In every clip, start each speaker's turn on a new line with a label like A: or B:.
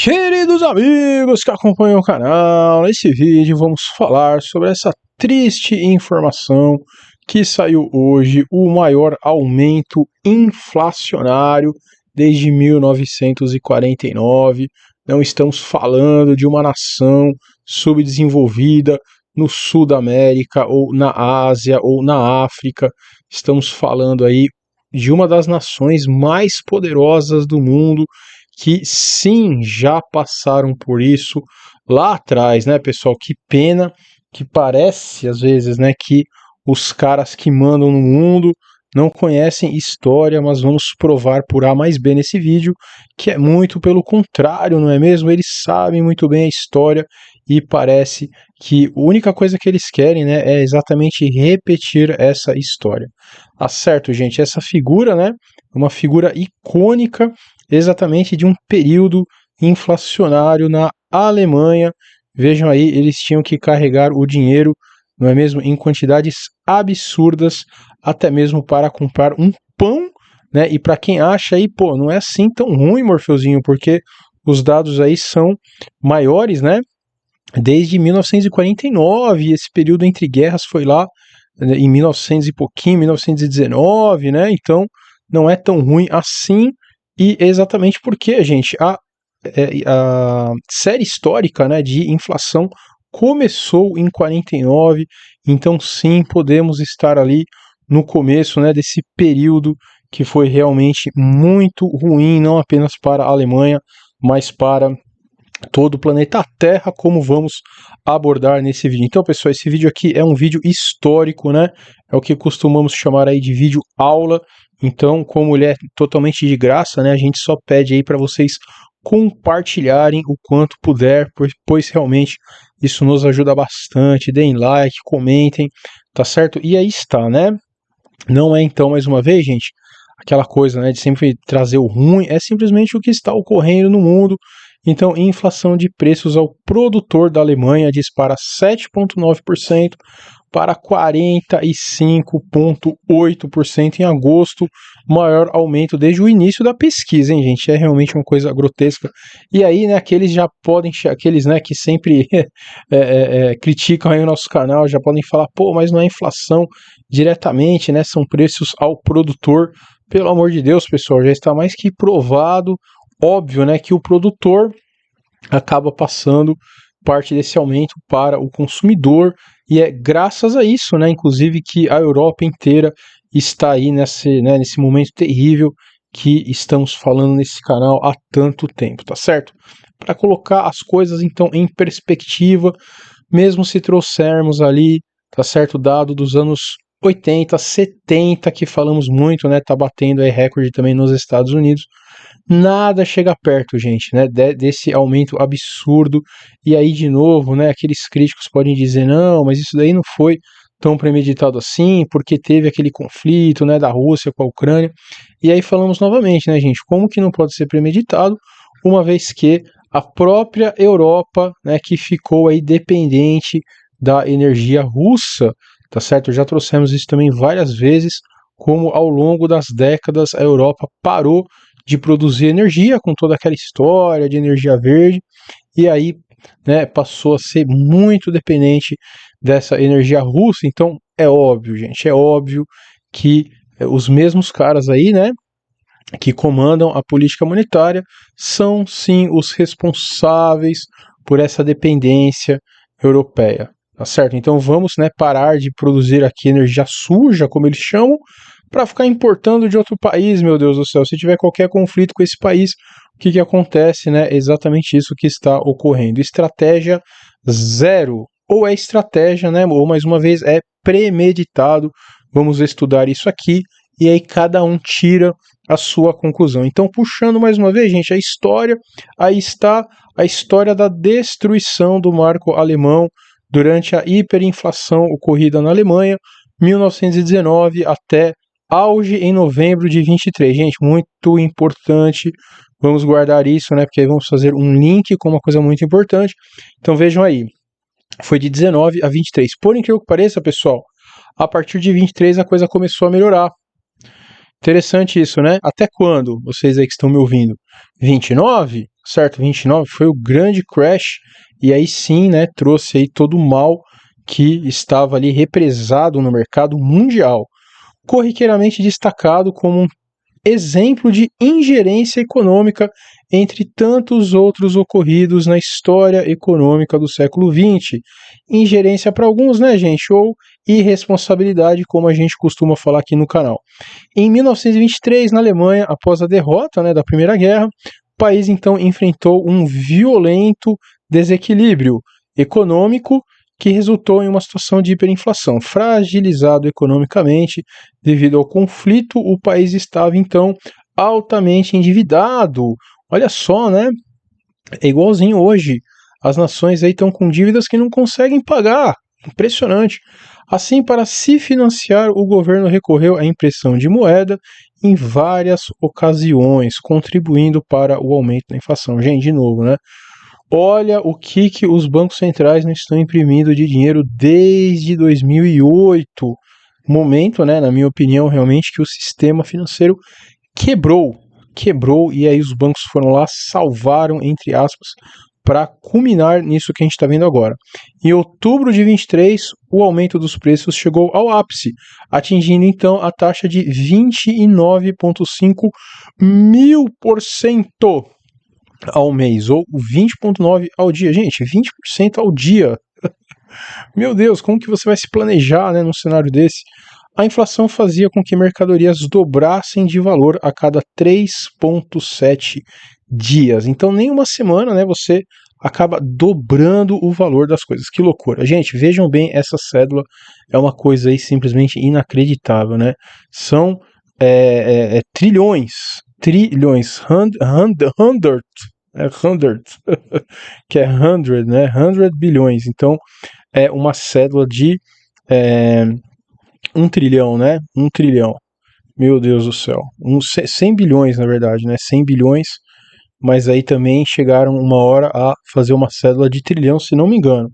A: Queridos amigos que acompanham o canal, nesse vídeo vamos falar sobre essa triste informação que saiu hoje, o maior aumento inflacionário desde 1949. Não estamos falando de uma nação subdesenvolvida no sul da América, ou na Ásia, ou na África. Estamos falando aí de uma das nações mais poderosas do mundo, que sim, já passaram por isso lá atrás, né, pessoal? Que pena que parece, às vezes, né, que os caras que mandam no mundo não conhecem história, mas vamos provar por A mais B nesse vídeo, que é muito pelo contrário, não é mesmo? Eles sabem muito bem a história e parece que a única coisa que eles querem, né, é exatamente repetir essa história. Tá certo, gente? Essa figura, né, uma figura icônica exatamente de um período inflacionário na Alemanha. Vejam aí, eles tinham que carregar o dinheiro, não é mesmo, em quantidades absurdas, até mesmo para comprar um pão, né? E para quem acha aí, pô, não é assim tão ruim, Morfeuzinho, porque os dados aí são maiores, né? Desde 1949, esse período entre guerras foi lá, né, em 1900 e pouquinho, 1919, né? Então não é tão ruim assim. E exatamente porque, gente, a série histórica, né, de inflação começou em 49, então sim, podemos estar ali no começo, né, desse período que foi realmente muito ruim, não apenas para a Alemanha, mas para todo o planeta Terra, como vamos abordar nesse vídeo. Então, pessoal, esse vídeo aqui é um vídeo histórico, né? É o que costumamos chamar aí de vídeo aula. Então, como ele é totalmente de graça, né, a gente só pede aí para vocês compartilharem o quanto puder, pois realmente isso nos ajuda bastante. Deem like, comentem, tá certo? E aí está, né? Não é então, mais uma vez, gente, aquela coisa, né, de sempre trazer o ruim, é simplesmente o que está ocorrendo no mundo. Então, inflação de preços ao produtor da Alemanha dispara 7,9% para 45,8% em agosto, maior aumento desde o início da pesquisa, hein, gente? É realmente uma coisa grotesca. E aí, né, aqueles já podem, aqueles, né, que sempre criticam aí o nosso canal, já podem falar, pô, mas não é inflação diretamente, né? São preços ao produtor. Pelo amor de Deus, pessoal, já está mais que provado, óbvio, né, que o produtor acaba passando parte desse aumento para o consumidor, e é graças a isso, né, inclusive, que a Europa inteira está aí nesse momento terrível que estamos falando nesse canal há tanto tempo, tá certo? Para colocar as coisas então em perspectiva, mesmo se trouxermos ali, tá certo, dado dos anos 80, 70, que falamos muito, né, tá batendo aí recorde também nos Estados Unidos, nada chega perto, gente, né, desse aumento absurdo. E aí, de novo, né, aqueles críticos podem dizer, não, mas isso daí não foi tão premeditado assim, porque teve aquele conflito, né, da Rússia com a Ucrânia. E aí falamos novamente, né, gente, como que não pode ser premeditado, uma vez que a própria Europa, né, que ficou aí dependente da energia russa, tá certo? Já trouxemos isso também várias vezes, como ao longo das décadas a Europa parou de produzir energia com toda aquela história de energia verde, e aí, né, passou a ser muito dependente dessa energia russa. Então é óbvio, gente, é óbvio que os mesmos caras aí, né, que comandam a política monetária são sim os responsáveis por essa dependência europeia, tá certo? Então vamos, né, parar de produzir aqui energia suja, como eles chamam, para ficar importando de outro país, meu Deus do céu. Se tiver qualquer conflito com esse país, o que acontece, né? Exatamente isso que está ocorrendo. Estratégia zero. Ou é estratégia, né? Ou mais uma vez é premeditado. Vamos estudar isso aqui e aí cada um tira a sua conclusão. Então, puxando mais uma vez, gente, a história, aí está a história da destruição do marco alemão durante a hiperinflação ocorrida na Alemanha, 1919 até auge em novembro de 23. Gente, muito importante, vamos guardar isso, né, porque aí vamos fazer um link com uma coisa muito importante. Então vejam aí, foi de 19 a 23. Por incrível que pareça, pessoal, a partir de 23 a coisa começou a melhorar. Interessante isso, né? Até quando? Vocês aí que estão me ouvindo. 29? certo? 29 foi o grande crash, e aí sim, né, trouxe aí todo o mal que estava ali represado no mercado mundial, corriqueiramente destacado como um exemplo de ingerência econômica entre tantos outros ocorridos na história econômica do século XX. Ingerência para alguns, né, gente? Ou irresponsabilidade, como a gente costuma falar aqui no canal. Em 1923, na Alemanha, após a derrota, né, da Primeira Guerra, o país então enfrentou um violento desequilíbrio econômico que resultou em uma situação de hiperinflação. Fragilizado economicamente devido ao conflito, o país estava então altamente endividado. Olha só, né? É igualzinho hoje. As nações aí estão com dívidas que não conseguem pagar. Impressionante. Assim, para se financiar, o governo recorreu à impressão de moeda em várias ocasiões, contribuindo para o aumento da inflação. Gente, de novo, né? Olha o que os bancos centrais não estão imprimindo de dinheiro desde 2008. Momento, né, na minha opinião, realmente que o sistema financeiro quebrou, e aí os bancos foram lá, salvaram, entre aspas, para culminar nisso que a gente está vendo agora. Em outubro de 23, o aumento dos preços chegou ao ápice, atingindo então a taxa de 29,5 mil% ao mês, ou 20,9% ao dia. Gente, 20% ao dia. Meu Deus, como que você vai se planejar, né, num cenário desse? A inflação fazia com que mercadorias dobrassem de valor a cada 3,7 dias. Então, nem uma semana, né, você acaba dobrando o valor das coisas. Que loucura. Gente, vejam bem, essa cédula é uma coisa aí simplesmente inacreditável, né? São trilhões, hundred, que é 100, né? 100 bilhões. Então, é uma cédula de 1 trilhão, né? 1 trilhão. Meu Deus do céu. 100 bilhões, na verdade, né? 100 bilhões. Mas aí também chegaram uma hora a fazer uma cédula de trilhão, se não me engano.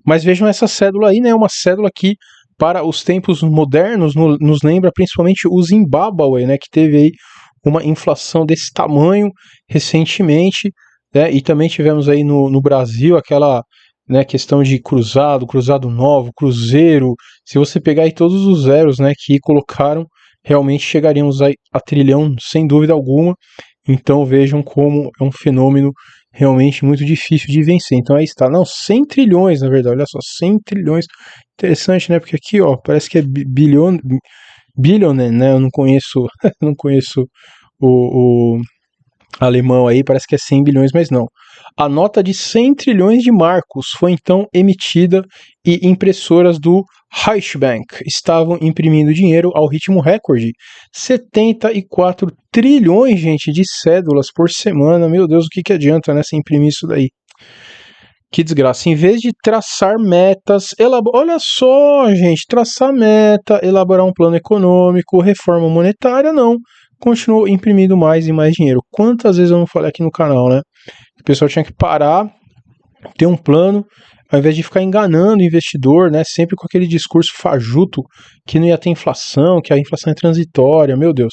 A: Mas vejam essa cédula aí, né? Uma cédula que, para os tempos modernos, nos lembra principalmente o Zimbábue, né? Que teve aí uma inflação desse tamanho recentemente, né? E também tivemos aí no Brasil aquela, né, questão de cruzado novo, cruzeiro. Se você pegar aí todos os zeros, né, que colocaram, realmente chegaríamos a trilhão sem dúvida alguma. Então vejam como é um fenômeno realmente muito difícil de vencer. Então aí está, não, 100 trilhões na verdade, olha só, 100 trilhões. Interessante, né? Porque aqui, ó, parece que é bilhão, né? Eu não conheço, não conheço o alemão aí, parece que é 100 bilhões, mas não. A nota de 100 trilhões de marcos foi então emitida e impressoras do Reichsbank estavam imprimindo dinheiro ao ritmo recorde. 74 trilhões, gente, de cédulas por semana. Meu Deus, o que adianta, né, se imprimir isso daí? Que desgraça. Em vez de traçar metas, olha só, gente, traçar meta, elaborar um plano econômico, reforma monetária, não. Continuou imprimindo mais e mais dinheiro. Quantas vezes eu não falei aqui no canal, né? O pessoal tinha que parar, ter um plano, ao invés de ficar enganando o investidor, né? Sempre com aquele discurso fajuto que não ia ter inflação, que a inflação é transitória, meu Deus.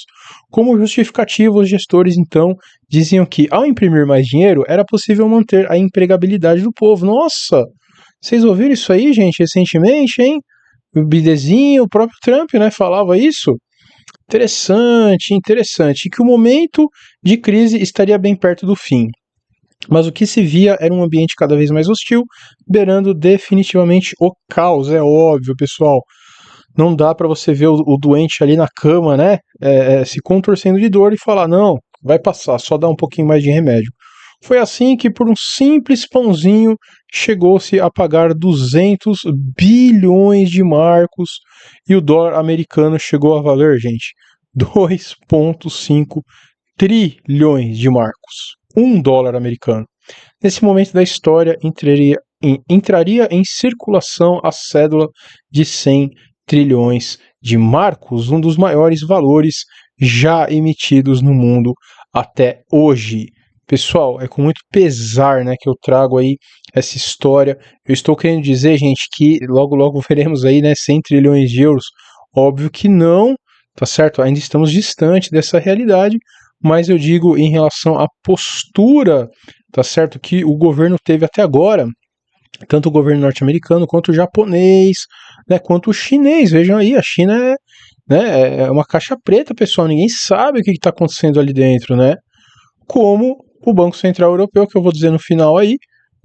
A: Como justificativa, os gestores, então, diziam que, ao imprimir mais dinheiro, era possível manter a empregabilidade do povo. Nossa! Vocês ouviram isso aí, gente, recentemente, hein? O Bidezinho, o próprio Trump, né, falava isso. Interessante, e que o momento de crise estaria bem perto do fim. Mas o que se via era um ambiente cada vez mais hostil, beirando definitivamente o caos, é óbvio, pessoal. Não dá para você ver o doente ali na cama, né, se contorcendo de dor e falar, não, vai passar, só dá um pouquinho mais de remédio. Foi assim que, por um simples pãozinho, chegou-se a pagar 200 bilhões de marcos e o dólar americano chegou a valer, gente, 2,5 trilhões de marcos. $1 americano. Nesse momento da história, entraria em circulação a cédula de 100 trilhões de marcos, um dos maiores valores já emitidos no mundo até hoje. Pessoal, é com muito pesar, né, que eu trago aí essa história. Eu estou querendo dizer, gente, que logo veremos aí, né, 100 trilhões de euros. Óbvio que não, tá certo? Ainda estamos distante dessa realidade, mas eu digo em relação à postura, tá certo, que o governo teve até agora, tanto o governo norte-americano quanto o japonês, né, quanto o chinês. Vejam aí, a China é uma caixa preta, pessoal, ninguém sabe o que está acontecendo ali dentro, né? Como o Banco Central Europeu, que eu vou dizer no final aí,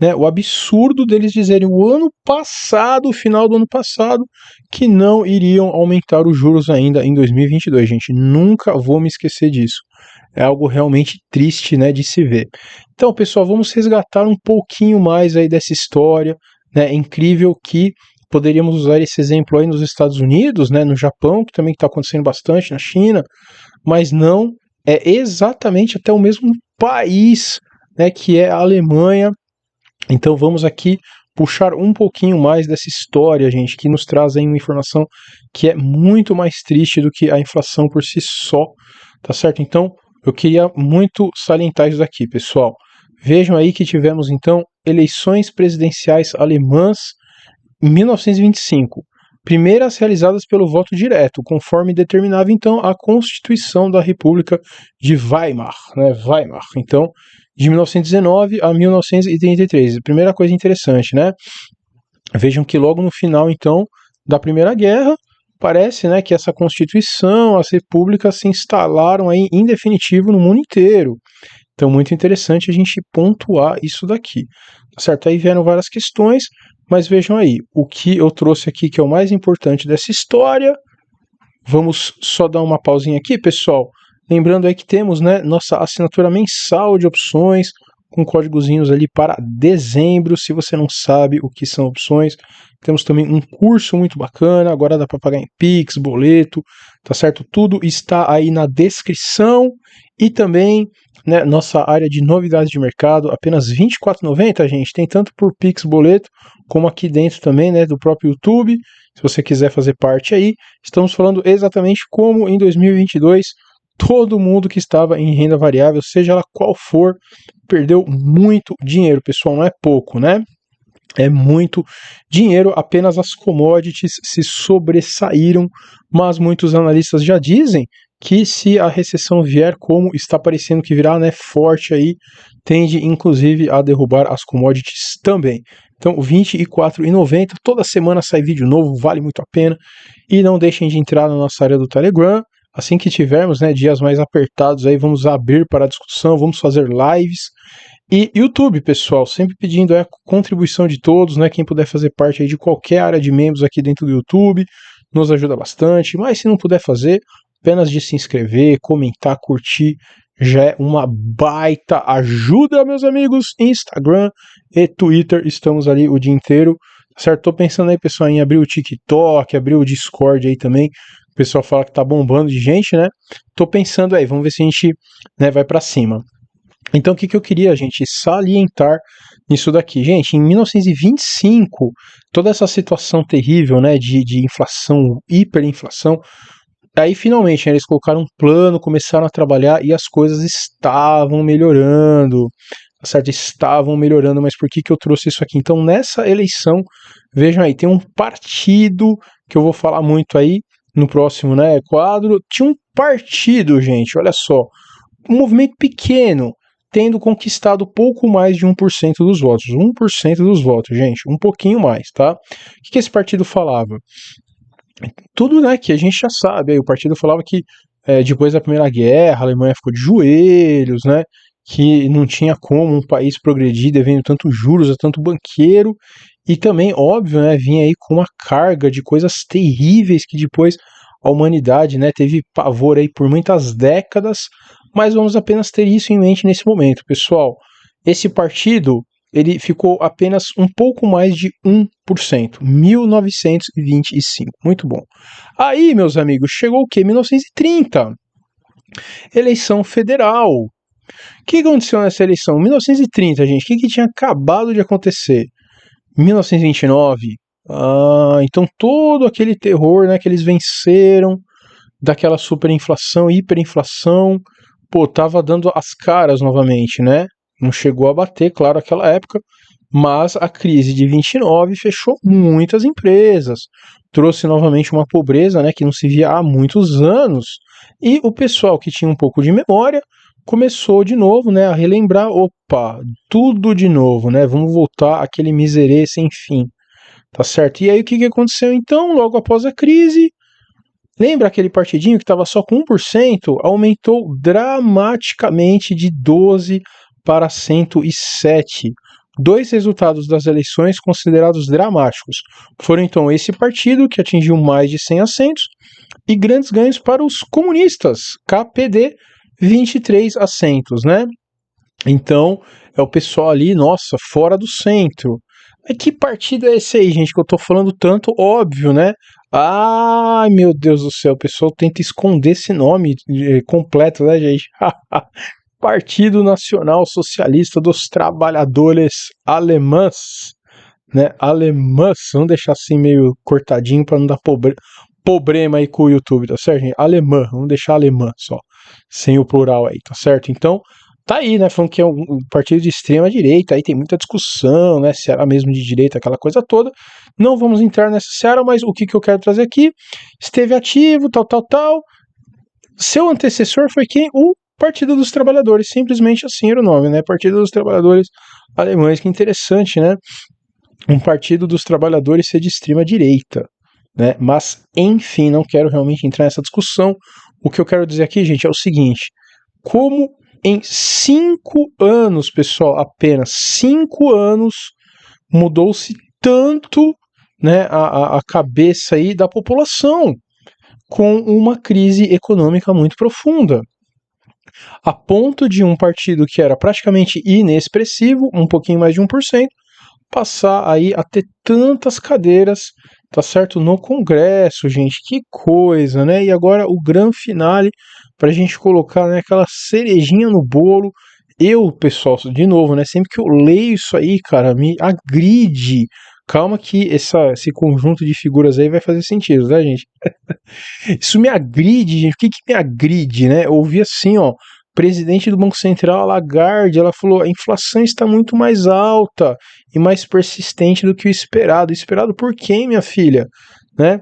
A: né, o absurdo deles dizerem o final do ano passado, que não iriam aumentar os juros ainda em 2022, gente. Nunca vou me esquecer disso. É algo realmente triste, né, de se ver. Então, pessoal, vamos resgatar um pouquinho mais aí dessa história, né? É incrível que poderíamos usar esse exemplo aí nos Estados Unidos, né, no Japão, que também está acontecendo bastante, na China, mas não é exatamente até o mesmo país, né, que é a Alemanha. Então vamos aqui puxar um pouquinho mais dessa história, gente, que nos traz aí uma informação que é muito mais triste do que a inflação por si só, tá certo? Então eu queria muito salientar isso daqui, pessoal. Vejam aí que tivemos então eleições presidenciais alemãs em 1925, primeiras realizadas pelo voto direto, conforme determinava então a Constituição da República de Weimar, né? Weimar. Então, de 1919 a 1933. Primeira coisa interessante, né? Vejam que logo no final, então, da Primeira Guerra, parece, né, que essa Constituição, as repúblicas se instalaram aí em definitivo no mundo inteiro. Então, muito interessante a gente pontuar isso daqui, certo? Aí vieram várias questões, mas vejam aí, o que eu trouxe aqui que é o mais importante dessa história. Vamos só dar uma pausinha aqui, pessoal. Lembrando aí que temos, né, nossa assinatura mensal de opções, com códigozinhos ali para dezembro. Se você não sabe o que são opções, temos também um curso muito bacana, agora dá para pagar em Pix, boleto, tá certo? Tudo está aí na descrição. E também, né, nossa área de novidades de mercado, apenas R$ 24,90, gente. Tem tanto por Pix, boleto, como aqui dentro também, né, do próprio YouTube. Se você quiser fazer parte aí, estamos falando exatamente como em 2022 todo mundo que estava em renda variável, seja ela qual for, perdeu muito dinheiro, pessoal, não é pouco, né? É muito dinheiro, apenas as commodities se sobressaíram, mas muitos analistas já dizem que se a recessão vier como está parecendo que virá, né, forte aí, tende inclusive a derrubar as commodities também. Então, R$ 24,90, toda semana sai vídeo novo, vale muito a pena. E não deixem de entrar na nossa área do Telegram. Assim que tivermos, né, dias mais apertados, aí vamos abrir para a discussão, vamos fazer lives. E YouTube, pessoal, sempre pedindo a contribuição de todos, né? Quem puder fazer parte aí de qualquer área de membros aqui dentro do YouTube, nos ajuda bastante. Mas se não puder fazer, apenas de se inscrever, comentar, curtir, já é uma baita ajuda, meus amigos. Instagram e Twitter, estamos ali o dia inteiro, certo? Tô pensando aí, pessoal, em abrir o TikTok, abrir o Discord aí também. O pessoal fala que tá bombando de gente, né? Tô pensando aí, vamos ver se a gente, né, vai para cima. Então, o que eu queria, gente, salientar nisso daqui? Gente, em 1925, toda essa situação terrível, né, de inflação, hiperinflação, aí finalmente, né, eles colocaram um plano, começaram a trabalhar e as coisas estavam melhorando, certo? Estavam melhorando, mas por que eu trouxe isso aqui? Então, nessa eleição, vejam aí, tem um partido que eu vou falar muito aí no próximo, né, quadro. Tinha um partido, gente, olha só, um movimento pequeno, tendo conquistado pouco mais de 1% dos votos. 1% dos votos, gente, um pouquinho mais, tá? O que esse partido falava? Tudo, né, que a gente já sabe. Aí o partido falava que depois da Primeira Guerra, a Alemanha ficou de joelhos, né? Que não tinha como um país progredir devendo tanto juros a tanto banqueiro. E também, óbvio, né, vinha aí com uma carga de coisas terríveis que depois a humanidade, né, teve pavor aí por muitas décadas, mas vamos apenas ter isso em mente nesse momento, pessoal. Esse partido, ele ficou apenas um pouco mais de 1%, 1925, muito bom. Aí, meus amigos, chegou o quê? 1930, eleição federal. O que aconteceu nessa eleição? 1930, gente, o que tinha acabado de acontecer? 1929, então todo aquele terror, né, que eles venceram, daquela superinflação, hiperinflação, pô, tava dando as caras novamente, né? Não chegou a bater, claro, aquela época, mas a crise de 29 fechou muitas empresas, trouxe novamente uma pobreza, né, que não se via há muitos anos, e o pessoal que tinha um pouco de memória começou de novo, né, a relembrar, opa, tudo de novo, né, vamos voltar àquele miserê sem fim, tá certo? E aí o que aconteceu então, logo após a crise? Lembra aquele partidinho que estava só com 1%? Aumentou dramaticamente de 12 para 107. Dois resultados das eleições considerados dramáticos foram então esse partido, que atingiu mais de 100 assentos, e grandes ganhos para os comunistas, KPD, 23 assentos, né? Então, é o pessoal ali, nossa, fora do centro. Mas que partido é esse aí, gente, que eu tô falando tanto? Óbvio, né? Ai, meu Deus do céu, o pessoal tenta esconder esse nome completo, né, gente? Partido Nacional Socialista dos Trabalhadores Alemãs, né? Alemãs, vamos deixar assim meio cortadinho para não dar problema aí com o YouTube, tá certo, gente? Alemã, vamos deixar alemã só, sem o plural aí, tá certo? Então, tá aí, né, falando que é um partido de extrema direita, aí tem muita discussão, né, se era mesmo de direita, aquela coisa toda. Não vamos entrar nessa seara, mas o que eu quero trazer aqui, esteve ativo, tal. Seu antecessor foi quem? O Partido dos Trabalhadores, simplesmente assim era o nome, né, Partido dos Trabalhadores Alemães. Que interessante, né, um Partido dos Trabalhadores ser de extrema direita, né, mas enfim, não quero realmente entrar nessa discussão. O que eu quero dizer aqui, gente, é o seguinte: como em 5 anos, pessoal, apenas 5 anos, mudou-se tanto, né, a cabeça aí da população, com uma crise econômica muito profunda, a ponto de um partido que era praticamente inexpressivo, um pouquinho mais de 1%, passar aí a ter tantas cadeiras, tá certo, no Congresso, gente, que coisa, né? E agora o grande finale pra gente colocar, né, aquela cerejinha no bolo. Eu, pessoal, de novo, né, sempre que eu leio isso aí, cara, me agride. Calma que esse conjunto de figuras aí vai fazer sentido, tá, gente? Isso me agride, gente. O que me agride, né? Eu ouvi assim, ó, presidente do Banco Central, a Lagarde, ela falou: a inflação está muito mais alta e mais persistente do que o esperado. Esperado por quem, minha filha? Né?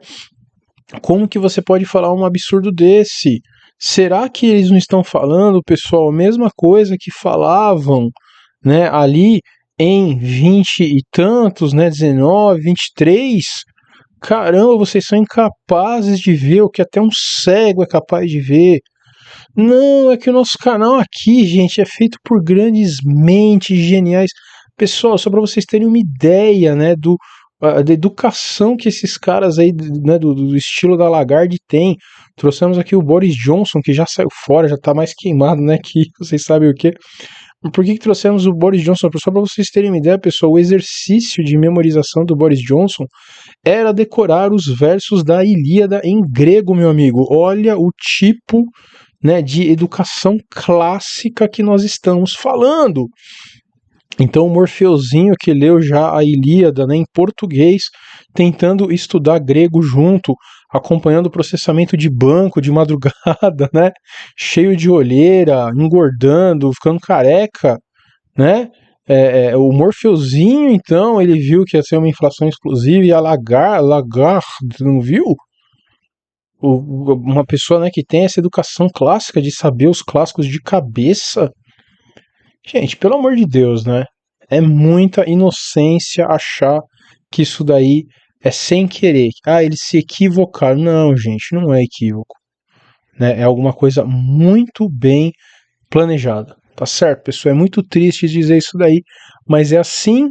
A: Como que você pode falar um absurdo desse? Será que eles não estão falando, pessoal, a mesma coisa que falavam, né, ali em 20 e tantos, né, 19, 23? Caramba, vocês são incapazes de ver o que até um cego é capaz de ver. Não, é que o nosso canal aqui, gente, é feito por grandes mentes geniais. Pessoal, só para vocês terem uma ideia, né, da educação que esses caras aí, né, do estilo da Lagarde têm. Trouxemos aqui o Boris Johnson, que já saiu fora, já tá mais queimado, né, que vocês sabem o quê. Por que trouxemos o Boris Johnson? Só para vocês terem uma ideia, pessoal, o exercício de memorização do Boris Johnson era decorar os versos da Ilíada em grego, meu amigo. Olha o tipo, né, de educação clássica que nós estamos falando. Então o Morfeuzinho que leu já a Ilíada, né, em português, tentando estudar grego junto, acompanhando o processamento de banco de madrugada, né, cheio de olheira, engordando, ficando careca, né? O Morfeuzinho, então, ele viu que ia ser uma inflação explosiva e a Lagarde, não viu? Uma pessoa, né, que tem essa educação clássica de saber os clássicos de cabeça. Gente, pelo amor de Deus, né? É muita inocência achar que isso daí é sem querer. Ah, eles se equivocaram. Não, gente, não é equívoco. Né? É alguma coisa muito bem planejada. Tá certo, pessoal? É muito triste dizer isso daí, mas é assim.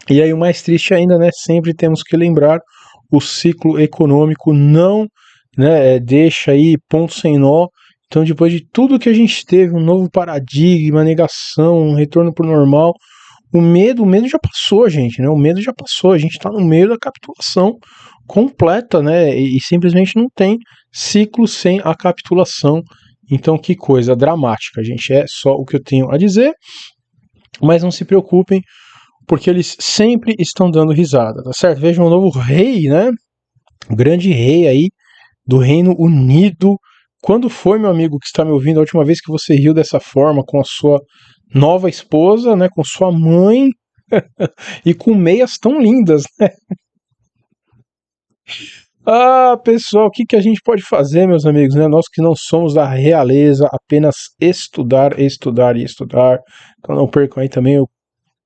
A: E aí o mais triste ainda, né? Sempre temos que lembrar, o ciclo econômico não, né, deixa aí ponto sem nó. Então, depois de tudo que a gente teve, um novo paradigma, negação, um retorno para o normal, o medo já passou, gente, né? O medo já passou. A gente está no meio da capitulação completa, né? E simplesmente não tem ciclo sem a capitulação. Então, que coisa dramática, gente. É só o que eu tenho a dizer. Mas não se preocupem, porque eles sempre estão dando risada, tá certo? Vejam o novo rei, né? O grande rei aí do Reino Unido. Quando foi, meu amigo que está me ouvindo, a última vez que você riu dessa forma com a sua nova esposa, né? Com sua mãe e com meias tão lindas, né? Ah, pessoal, o que que a gente pode fazer, meus amigos, né? Nós que não somos da realeza, apenas estudar, estudar e estudar. Então não percam aí também o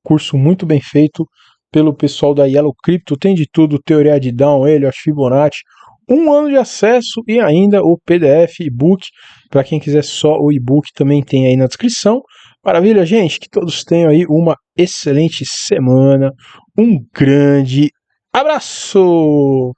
A: curso muito bem feito pelo pessoal da Yellow Crypto. Tem de tudo, teoria de Down, Elliott, Fibonacci, 1 ano de acesso e ainda o PDF e-book. Para quem quiser só o e-book, também tem aí na descrição. Maravilha, gente, que todos tenham aí uma excelente semana. Um grande abraço!